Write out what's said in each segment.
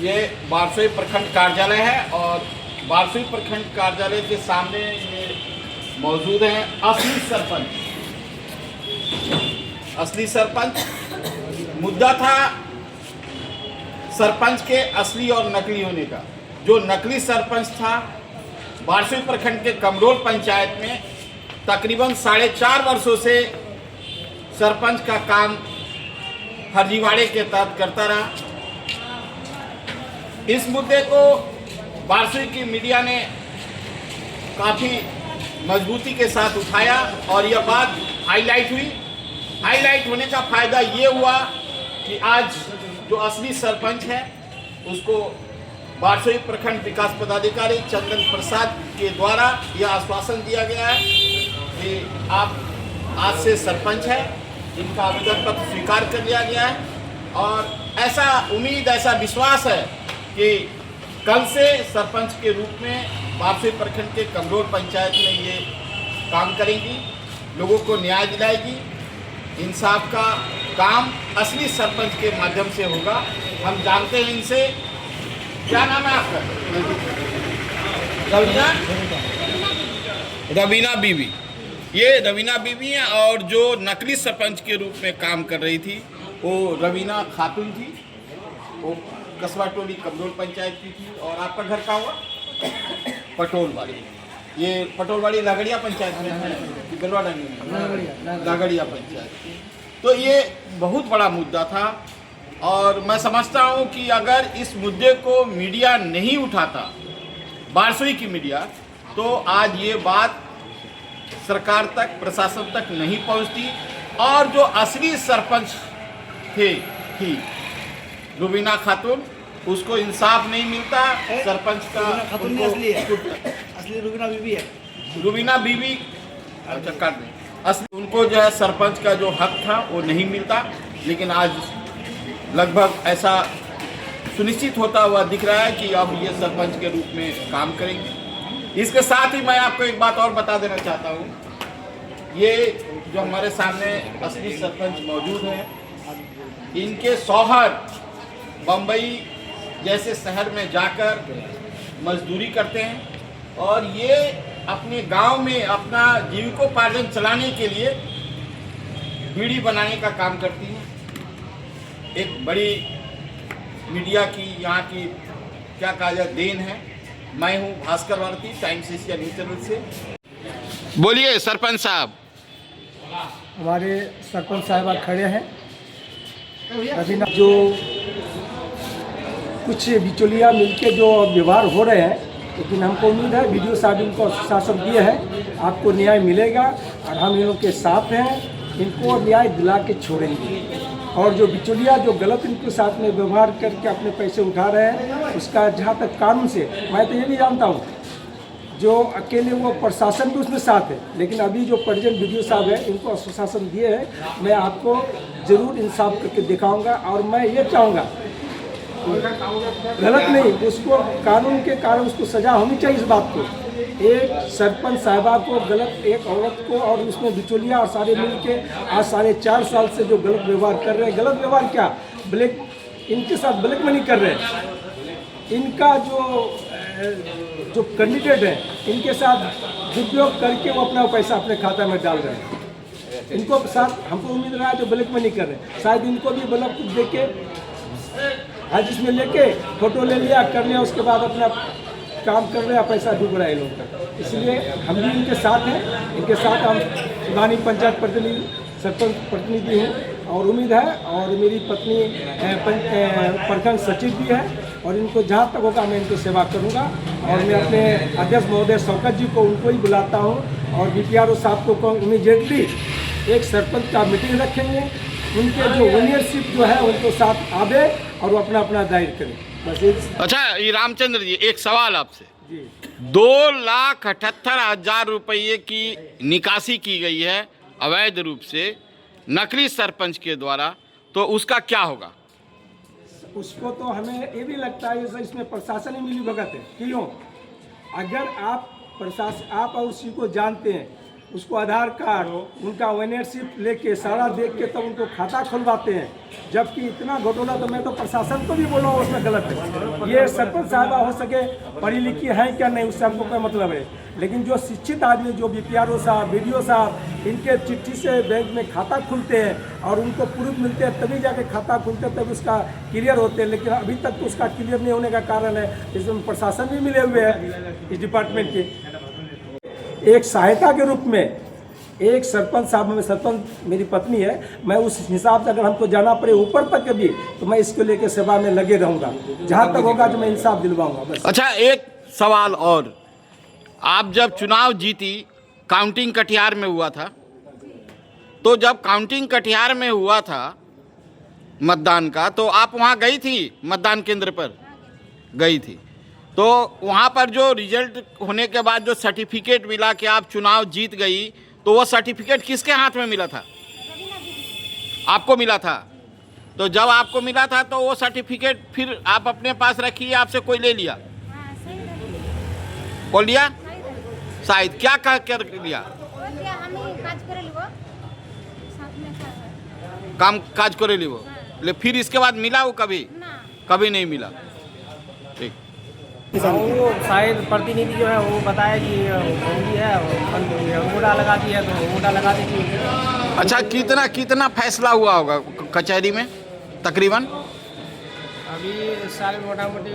ये बारसोई प्रखंड कार्यालय है और बारसोई प्रखंड कार्यालय के सामने ये मौजूद हैं असली सरपंच। मुद्दा था सरपंच के असली और नकली होने का। जो नकली सरपंच था बारसोई प्रखंड के कमरोल पंचायत में तकरीबन 4.5 वर्षों से सरपंच का काम फर्जीवाड़े के तहत करता रहा। इस मुद्दे को बारसोई की मीडिया ने काफ़ी मजबूती के साथ उठाया और यह बात हाईलाइट हुई। हाईलाइट होने का फायदा ये हुआ कि आज जो असली सरपंच है उसको बारसोई प्रखंड विकास पदाधिकारी चंदन प्रसाद के द्वारा यह आश्वासन दिया गया है कि आप आज से सरपंच है। इनका आवेदन पत्र स्वीकार कर लिया गया है और ऐसा उम्मीद, ऐसा विश्वास है कि कल से सरपंच के रूप में बारसोई प्रखंड के कमरोल पंचायत में ये काम करेंगी, लोगों को न्याय दिलाएगी। इंसाफ का काम असली सरपंच के माध्यम से होगा। हम जानते हैं इनसे। क्या नाम है आपका? रवीना बीबी। ये रवीना बीबी हैं और जो नकली सरपंच के रूप में काम कर रही थी वो रवीना खातून थी। वो कस्बा टोली कमरोल पंचायत की थी। और आपका घर कहाँ हुआ? पटोलवाड़ी। ये पटोलवाड़ी लागड़िया पंचायत में है, लागड़िया पंचायत। तो ये बहुत बड़ा मुद्दा था और मैं समझता हूँ कि अगर इस मुद्दे को मीडिया नहीं उठाता, बारसोई की मीडिया, तो आज ये बात सरकार तक, प्रशासन तक नहीं पहुँचती और जो असली सरपंच थी रुबीना खातून, उसको इंसाफ नहीं मिलता। सरपंच का असली रुबीना बीबी है। रुबीना बीबी अच्छा कर दें। असली उनको जो है सरपंच का जो हक था वो नहीं मिलता, लेकिन आज लगभग ऐसा सुनिश्चित होता हुआ दिख रहा है कि अब ये सरपंच के रूप में काम करेंगे। इसके साथ ही मैं आपको एक बात और बता देना चाहता हूँ। ये जो हमारे सामने असली सरपंच मौजूद हैं, इनके शौहर बम्बई जैसे शहर में जाकर मजदूरी करते हैं और ये अपने गांव में अपना जीविकोपार्जन चलाने के लिए बीड़ी बनाने का काम करती हैं। एक बड़ी मीडिया की यहाँ की क्या कहा जाए देन है। मैं हूँ Bhaskar Bharati, Times Asia News channel से। बोलिए सरपंच साहब। हमारे सरपंच साहब खड़े हैं। रवीना जो कुछ बिचौलिया मिलके जो व्यवहार हो रहे हैं, लेकिन हमको उम्मीद है वीडियो साहब इनको आश्वासन दिए हैं आपको न्याय मिलेगा और हम इन लोग के साथ हैं। इनको न्याय दिला के छोड़ेंगे और जो बिचौलिया जो गलत इनके साथ में व्यवहार करके अपने पैसे उठा रहे हैं, उसका जहाँ तक कानून से, मैं तो ये भी जानता हूँ जो अकेले वो प्रशासन भी उसमें साथ है, लेकिन अभी जो प्रेजेंट वीडियो साहब है इनको आश्वासन दिए हैं। मैं आपको ज़रूर इंसाफ करके दिखाऊंगा और मैं ये चाहूँगा गलत नहीं, उसको कानून के कारण उसको सजा होनी चाहिए। इस बात को एक सरपंच साहिबा को गलत, एक औरत को और उसमें बिचौलिया और सारे मिल के आज 4.5 साल से जो गलत व्यवहार कर रहे हैं, गलत व्यवहार क्या, ब्लैक, इनके साथ ब्लैक मनी कर रहे हैं। इनका जो कैंडिडेट है इनके साथ दुरुपयोग करके वो अपना पैसा अपने खाता में डाल रहे हैं। इनको साथ हमको उम्मीद रहा है जो ब्लैक मनी कर रहे हैं, शायद इनको भी ब्लैक कुछ दे के आज इसमें लेके फोटो ले लिया, कर लिया, उसके बाद अपना काम कर रहे हैं, पैसा डूब रहा है लोगों का। इसलिए हम भी इनके साथ हैं। इनके साथ हम सुधानी पंचायत प्रतिनिधि, सरपंच प्रतिनिधि हूँ और उम्मीद है, और मेरी पत्नी प्रखंड सचिव भी है और इनको जहाँ तक होगा मैं इनको सेवा करूँगा। और मैं अपने अध्यक्ष महोदय शौकत जी को, उनको ही बुलाता हूँ और BPRO साहब को इमीडिएटली एक सरपंच का मीटिंग रखेंगे। उनके जो ओनरशिप जो है उनको साथ आवे और वो अपना अपना दायित्व करें। बस। अच्छा, ये रामचंद्र जी, एक सवाल आपसे। जी, 2,78,000 रुपये की निकासी की गई है अवैध रूप से नकली सरपंच के द्वारा, तो उसका क्या होगा? उसको तो हमें ये भी लगता है जैसे इसमें प्रशासन ही मिली भगत है। क्यों? अगर आप प्रशासन, आप और उसी को जानते हैं उसको आधार कार्ड, उनका ओनरशिप लेके सारा देख के तब उनको खाता खुलवाते हैं। जबकि इतना घोटाला तो मैं तो प्रशासन को भी बोल रहा हूँ उसमें गलत है। ये सरपंच साहबा हो सके पढ़ी लिखी है क्या नहीं, उससे हमको कोई मतलब है, लेकिन जो शिक्षित आदमी, जो बीपीआरओ साहब, बीडीओ साहब, इनके चिट्ठी से बैंक में खाता खुलते हैं और उनको प्रूफ मिलते हैं तभी जाके खाता खुलते हैं, तभी उसका क्लियर होते हैं। लेकिन अभी तक तो उसका क्लियर नहीं होने का कारण है इसमें प्रशासन भी मिले हुए हैं इस डिपार्टमेंट के। एक सहायता के रूप में एक सरपंच साहब में, सरपंच मेरी पत्नी है, मैं उस हिसाब से अगर हमको जाना पड़े ऊपर तक के भी तो मैं इसको लेकर सेवा में लगे रहूँगा, जहाँ तक होगा जो मैं इंसाफ दिलवाऊँगा बस। अच्छा, एक सवाल और, आप जब चुनाव जीती, काउंटिंग कटिहार में हुआ था, तो जब काउंटिंग कटिहार में हुआ था मतदान का, तो आप वहाँ गई थी मतदान केंद्र पर? गई थी। तो वहाँ पर जो रिजल्ट होने के बाद जो सर्टिफिकेट मिला कि आप चुनाव जीत गई, तो वो सर्टिफिकेट किसके हाथ में मिला था? आपको मिला था। तो जब आपको मिला था तो वो सर्टिफिकेट फिर आप अपने पास रखी, आपसे कोई ले लिया? कौन लिया? शायद क्या कह कर लिया? काम काज करे ली वो, ले फिर इसके बाद मिला वो कभी? कभी नहीं मिला। ठीक। वो शायद प्रतिनिधि जो है वो बताया कि होगी है, अंगूठा लगा दी है तो अंगूठा लगा दीजिए। अच्छा, कितना फैसला हुआ होगा कचहरी में तकरीबन? अभी साल मोटा मोटी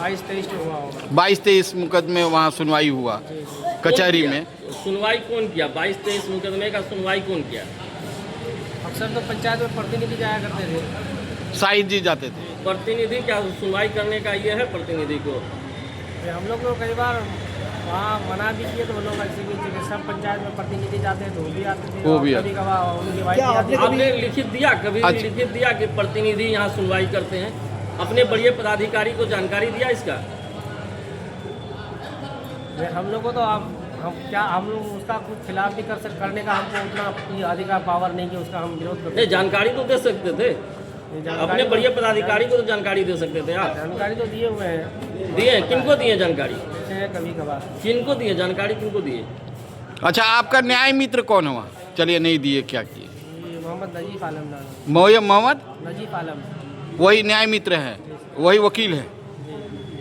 22-23 हुआ होगा। 22-23 मुकदमे वहाँ सुनवाई हुआ कचहरी में। सुनवाई कौन किया? 22-23 मुकदमे का सुनवाई कौन किया? अक्सर तो पंचायत में प्रतिनिधि जाया करते थे। शाहिद जी जाते थे। प्रतिनिधि क्या सुनवाई करने का ये है प्रतिनिधि को? हम लोग को कई बार वहाँ मना भी किए तो वो लोग ऐसे भी सब पंचायत में प्रतिनिधि जाते हैं तो वो भी आते थे। वो भी कभी कभार उनकी वाइफ आती है। आपने लिखित दिया कभी? अच्छा। लिखित दिया कि प्रतिनिधि यहाँ सुनवाई करते हैं? अपने बड़े पदाधिकारी को जानकारी दिया इसका? हम लोग को तो हम लोग उसका कुछ खिलाफ भी करने का हमको उतना अधिकार पावर नहीं कि उसका हम विरोध करते। जानकारी तो दे सकते थे, अपने बड़े पदाधिकारी को तो जानकारी दे सकते थे आप। जानकारी तो दिए हुए हैं। दिए हैं? किनको दिए जानकारी? कभी कभार। किनको दिए जानकारी, किनको दिए? अच्छा, आपका न्याय मित्र कौन हुआ? चलिए, नहीं दिए, क्या किए? मोहम्मद नजीफ आलम नाम। मोहम्मद नजीफ आलम वही न्याय मित्र है, वही वकील है।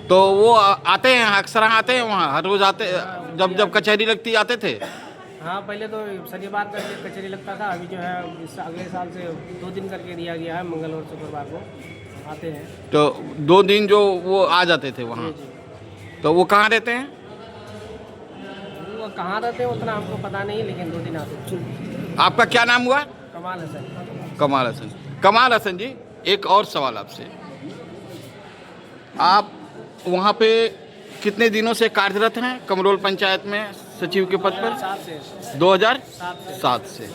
तो वो आते हैं, अक्सर आते हैं वहाँ, हर रोज आते, जब कचहरी लगती आते थे? हाँ, पहले तो शनिवार करके कचहरी लगता था, अभी जो है अगले साल से 2 दिन करके दिया गया है, मंगल और शुक्रवार को आते हैं। तो 2 दिन जो वो आ जाते थे वहाँ, तो वो कहाँ रहते हैं? वो कहाँ रहते हैं उतना हमको पता नहीं, लेकिन 2 दिन आते हैं। आपका क्या नाम हुआ? कमाल हसन। कमाल हसन। कमाल हसन जी, एक और सवाल आपसे, आप वहाँ पे कितने दिनों से कार्यरत हैं कमरोल पंचायत में सचिव के पद पर? 2007 से।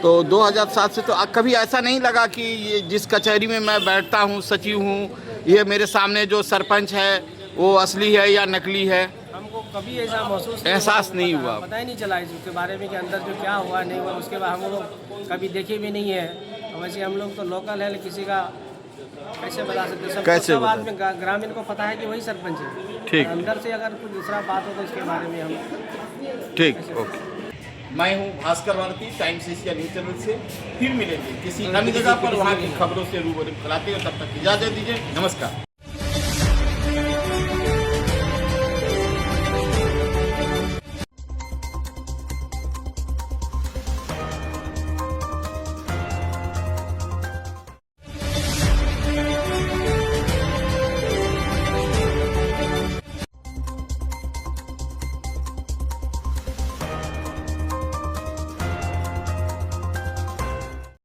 तो 2007 से तो कभी ऐसा नहीं लगा कि ये जिस कचहरी में मैं बैठता हूँ, सचिव हूँ, ये मेरे सामने जो सरपंच है वो असली है या नकली है? हमको कभी ऐसा एहसास नहीं हुआ? पता ही नहीं चला इसके बारे में कि अंदर जो क्या हुआ नहीं हुआ, उसके बाद हम लोग कभी देखे भी नहीं है। वैसे हम लोग तो लोकल है, किसी का कैसे बता सकते हैं? कैसे सब आदमी ग्रामीण को पता है कि वही सरपंच है। ठीक। अंदर से अगर कुछ दूसरा बात हो तो उसके बारे में हम ठीक, ओके। मैं हूँ Bhaskar Bharati, Times Asia News channel से। फिर मिलेंगे किसी अन्य जगह पर, वहाँ की खबरों से रूबरू कराते हैं। तब तक इजाजत दीजिए, नमस्कार।